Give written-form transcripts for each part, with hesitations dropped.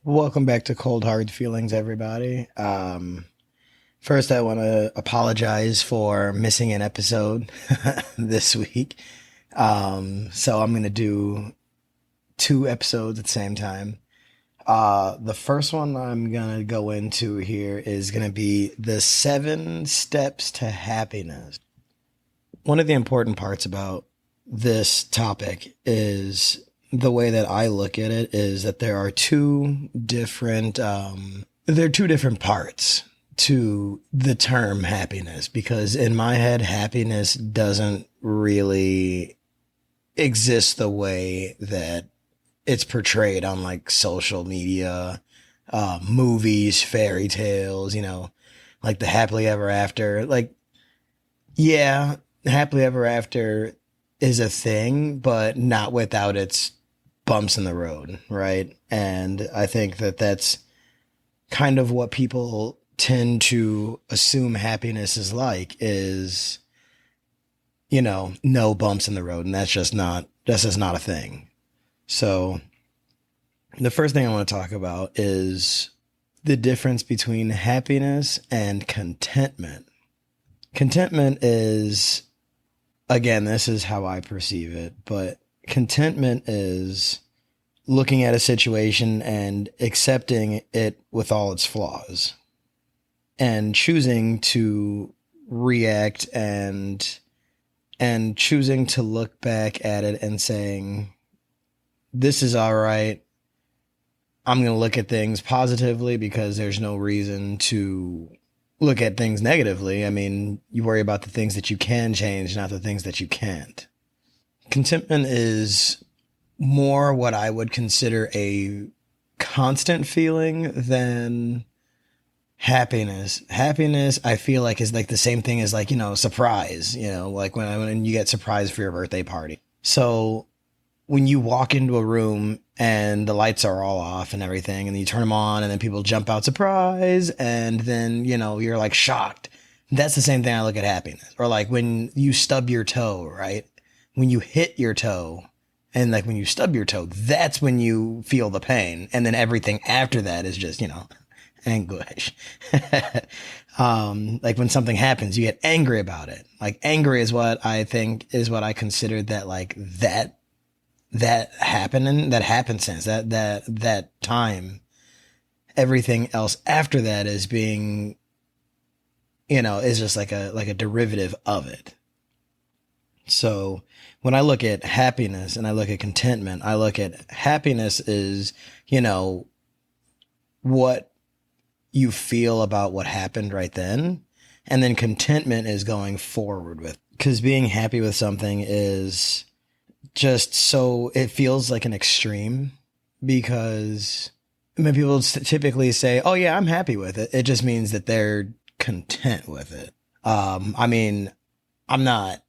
Welcome back to Cold Hard Feelings, everybody. First, I want to apologize for missing an episode this week. So I'm going to do two episodes at the same time. The first one I'm going to go into here is going to be the 7 steps to happiness. One of the important parts about this topic is the way that I look at it is that there are two different parts to the term happiness, because in my head, happiness doesn't really exist the way that it's portrayed on like social media, movies, fairy tales, like the happily ever after. Like, yeah, happily ever after is a thing, but not without its bumps in the road, right? And I think that that's kind of what people tend to assume happiness is like is, no bumps in the road. And that's just not a thing. So the first thing I want to talk about is the difference between happiness and contentment. Contentment is, again, this is how I perceive it, but contentment is looking at a situation and accepting it with all its flaws and choosing to react and choosing to look back at it and saying, this is all right. I'm going to look at things positively because there's no reason to look at things negatively. I mean, you worry about the things that you can change, not the things that you can't. Contentment is more what I would consider a constant feeling than happiness. Happiness, I feel like, is like the same thing as like, surprise, like when you get surprised for your birthday party. So when you walk into a room and the lights are all off and everything, and you turn them on and then people jump out surprise, and then, you're like shocked. That's the same thing I look at happiness. Or like when you stub your toe, right? When you hit your toe, and like when you stub your toe, that's when you feel the pain. And then everything after that is just, anguish. Like when something happens, you get angry about it. Like angry is what I think is what I considered that like that happening, that happenstance, that time. Everything else after that is being, is just like a derivative of it. So when I look at happiness and I look at contentment, I look at happiness is, what you feel about what happened right then. And then contentment is going forward with, because being happy with something is just so, it feels like an extreme, because when people typically say, oh yeah, I'm happy with it, it just means that they're content with it. I mean, I'm not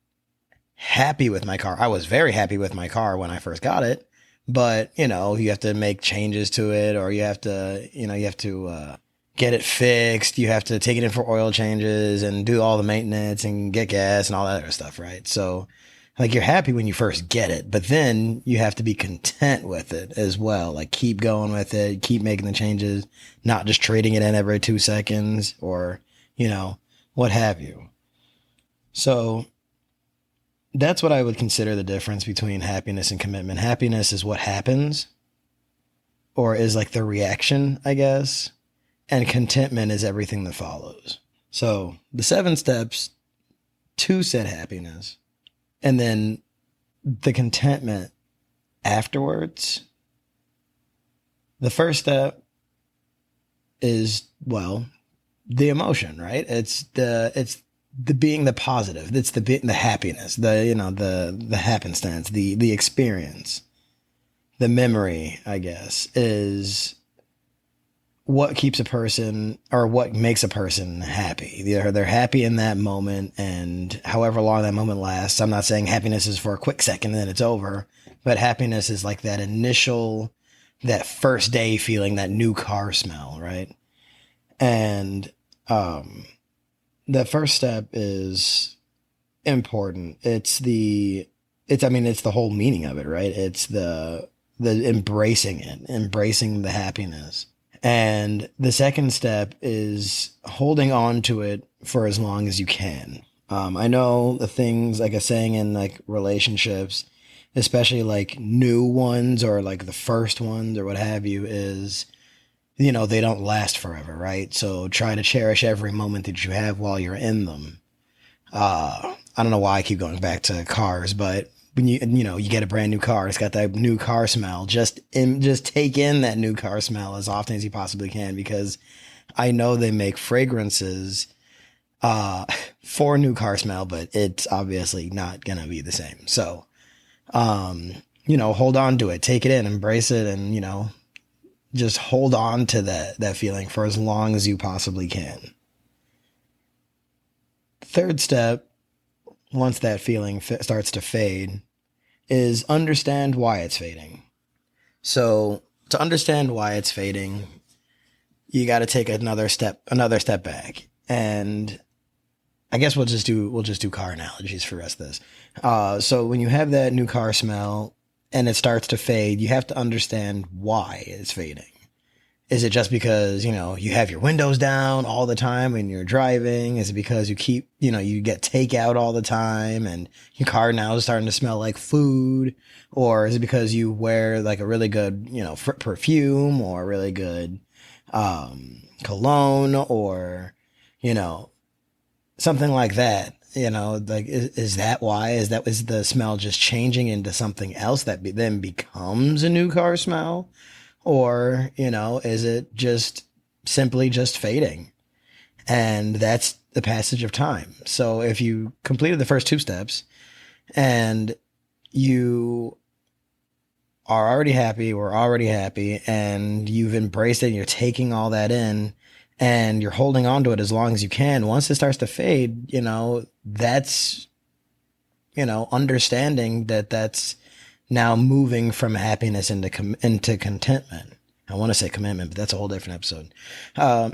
happy with my car. I was very happy with my car when I first got it, but you have to make changes to it, or you have to get it fixed. You have to take it in for oil changes and do all the maintenance and get gas and all that other stuff, right? So like you're happy when you first get it, but then you have to be content with it as well. Like keep going with it, keep making the changes, not just trading it in every 2 seconds or, what have you. So that's what I would consider the difference between happiness and commitment. Happiness is what happens, or is like the reaction, I guess. And contentment is everything that follows. So the 7 steps to said happiness, and then the contentment afterwards. The first step is, well, the emotion, right? It's the being the positive. It's the happiness, the happenstance, the experience, the memory, I guess, is what keeps a person, or what makes a person happy. They're happy in that moment, and however long that moment lasts. I'm not saying happiness is for a quick second and then it's over, but happiness is like that initial, that first day feeling, that new car smell, right? And the first step is important. It's the whole meaning of it, right? It's the embracing it, embracing the happiness. And the second step is holding on to it for as long as you can. I know the things like a saying in like relationships, especially like new ones or like the first ones or what have you, is, you know, they don't last forever, right? So try to cherish every moment that you have while you're in them. I don't know why I keep going back to cars, but when you get a brand new car, it's got that new car smell. Just take in that new car smell as often as you possibly can, because I know they make fragrances uh, for new car smell, but it's obviously not gonna be the same. So, hold on to it, take it in, embrace it, and just hold on to that feeling for as long as you possibly can. Third step, once that feeling starts to fade, is understand why it's fading. So to understand why it's fading, you got to take another step back. And I guess we'll just do car analogies for the rest of this. So when you have that new car smell and it starts to fade, you have to understand why it's fading. Is it just because, you have your windows down all the time when you're driving? Is it because you you get takeout all the time and your car now is starting to smell like food? Or is it because you wear like a really good, perfume or a really good, cologne or, something like that? Like, is that why? Is the smell just changing into something else that then becomes a new car smell? Or, is it just simply just fading? And that's the passage of time. So if you completed the first two steps and you are already happy, we're already happy, and you've embraced it and you're taking all that in and you're holding on to it as long as you can, once it starts to fade, that's, understanding that that's now moving from happiness into contentment. I want to say commitment, but that's a whole different episode. Um,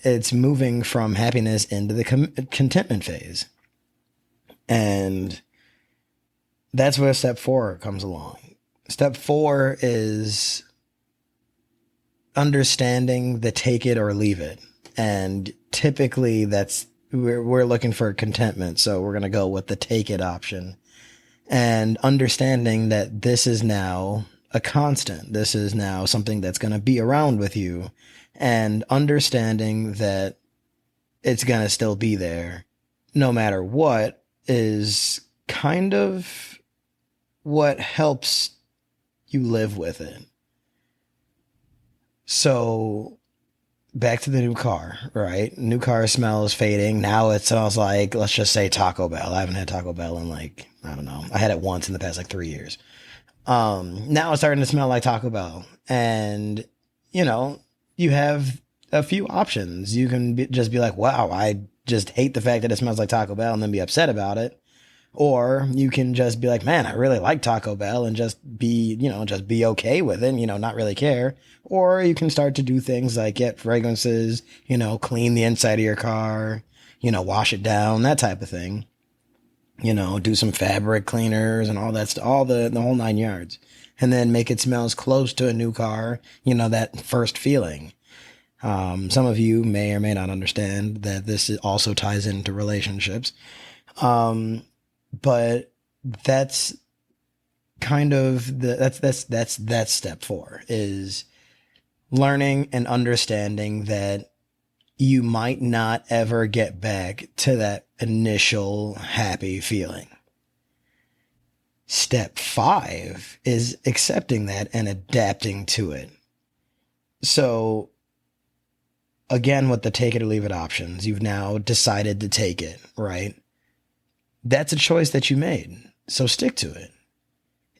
it's moving from happiness into the contentment phase. And that's where step 4 comes along. Step 4 is understanding the take it or leave it. And typically we're looking for contentment. So we're going to go with the take it option. And understanding that this is now a constant. This is now something that's going to be around with you. And understanding that it's going to still be there no matter what is kind of what helps you live with it. So back to the new car, right? New car smell is fading. Now it smells like, let's just say Taco Bell. I haven't had Taco Bell in like, I don't know. I had it once in the past like 3 years. Now it's starting to smell like Taco Bell. And, you have a few options. You can just be like, wow, I just hate the fact that it smells like Taco Bell, and then be upset about it. Or you can just be like, man, I really like Taco Bell, and just be okay with it, not really care. Or you can start to do things like get fragrances, clean the inside of your car, wash it down, that type of thing. Do some fabric cleaners and all that stuff, all the whole 9 yards. And then make it smell as close to a new car, that first feeling. Some of you may or may not understand that this also ties into relationships. But that's kind of that's step 4, is learning and understanding that you might not ever get back to that initial happy feeling. Step 5 is accepting that and adapting to it. So again, with the take it or leave it options, you've now decided to take it, right? That's a choice that you made. So stick to it.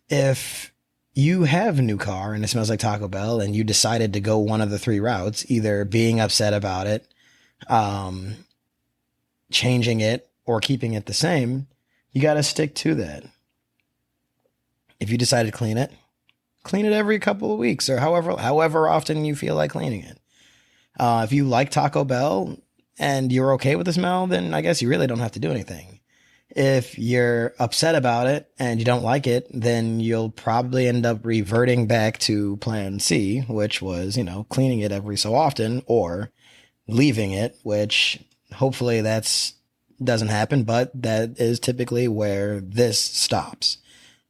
If you have a new car and it smells like Taco Bell and you decided to go one of the 3 routes, either being upset about it, changing it, or keeping it the same, you got to stick to that. If you decide to clean it every couple of weeks or however often you feel like cleaning it. If you like Taco Bell and you're okay with the smell, then I guess you really don't have to do anything. If you're upset about it and you don't like it, then you'll probably end up reverting back to plan C, which was, cleaning it every so often, or leaving it, which hopefully that's doesn't happen, but that is typically where this stops.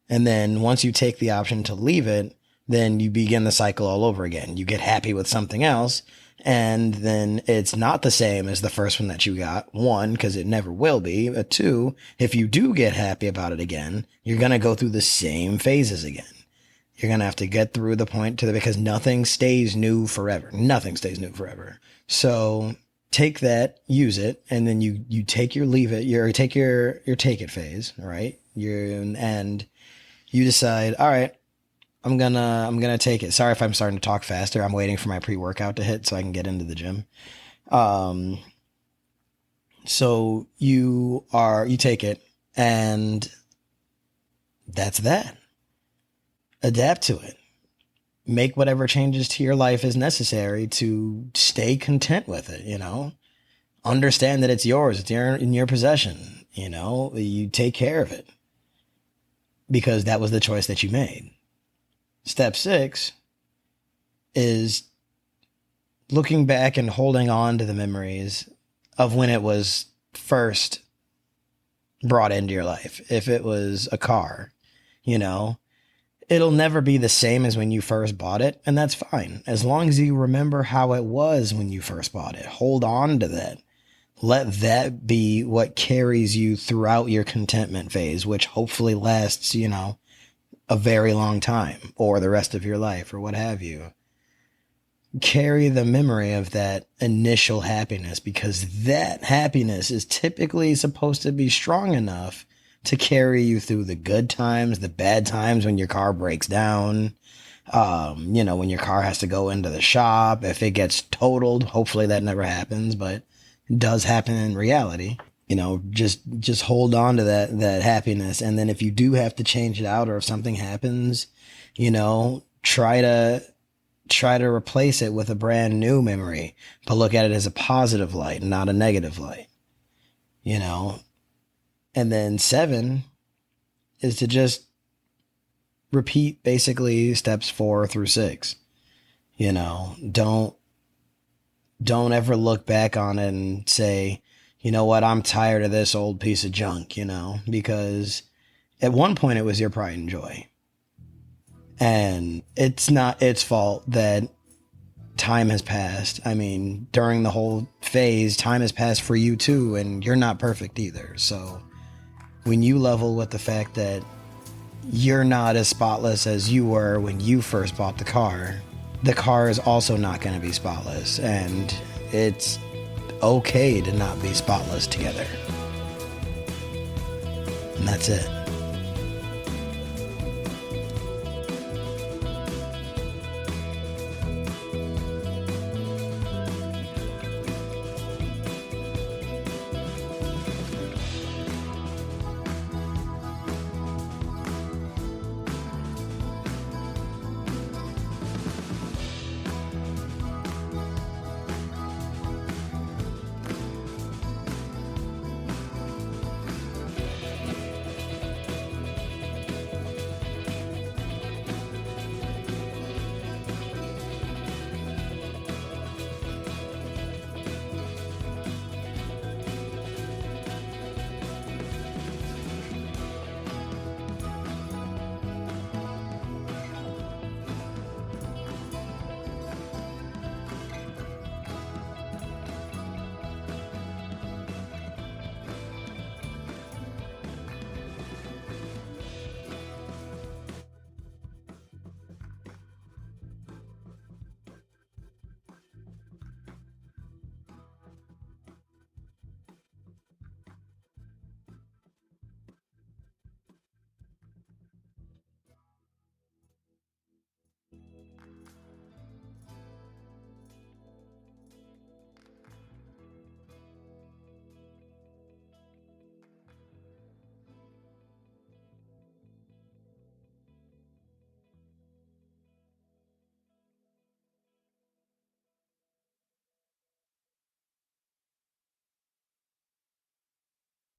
And then once you take the option to leave it, then you begin the cycle all over again. You get happy with something else, and then it's not the same as the first one that you got. One, because it never will be. But two, if you do get happy about it again, you're going to go through the same phases again. You're going to have to get through the point because nothing stays new forever. Nothing stays new forever. So take that, use it, and then you take your leave it, you take your take it phase, right? And you decide, all right, I'm gonna take it. Sorry if I'm starting to talk faster. I'm waiting for my pre-workout to hit so I can get into the gym. So you take it, and that's that. Adapt to it. Make whatever changes to your life is necessary to stay content with it, Understand that it's yours. It's in your possession, You take care of it because that was the choice that you made. Step 6 is looking back and holding on to the memories of when it was first brought into your life. If it was a car, it'll never be the same as when you first bought it, and that's fine. As long as you remember how it was when you first bought it, hold on to that. Let that be what carries you throughout your contentment phase, which hopefully lasts, a very long time, or the rest of your life, or what have you. Carry the memory of that initial happiness, because that happiness is typically supposed to be strong enough to carry you through the good times, the bad times when your car breaks down, when your car has to go into the shop, if it gets totaled. Hopefully that never happens, but it does happen in reality. Just hold on to that happiness. And then if you do have to change it out, or if something happens, try to replace it with a brand new memory, but look at it as a positive light, not a negative light, And then 7 is to just repeat basically steps 4 through 6. Don't ever look back on it and say, you know what, I'm tired of this old piece of junk, because at one point it was your pride and joy. And it's not its fault that time has passed. I mean, during the whole phase, time has passed for you too, and you're not perfect either. So when you level with the fact that you're not as spotless as you were when you first bought the car is also not going to be spotless, and it's okay to not be spotless together. And that's it.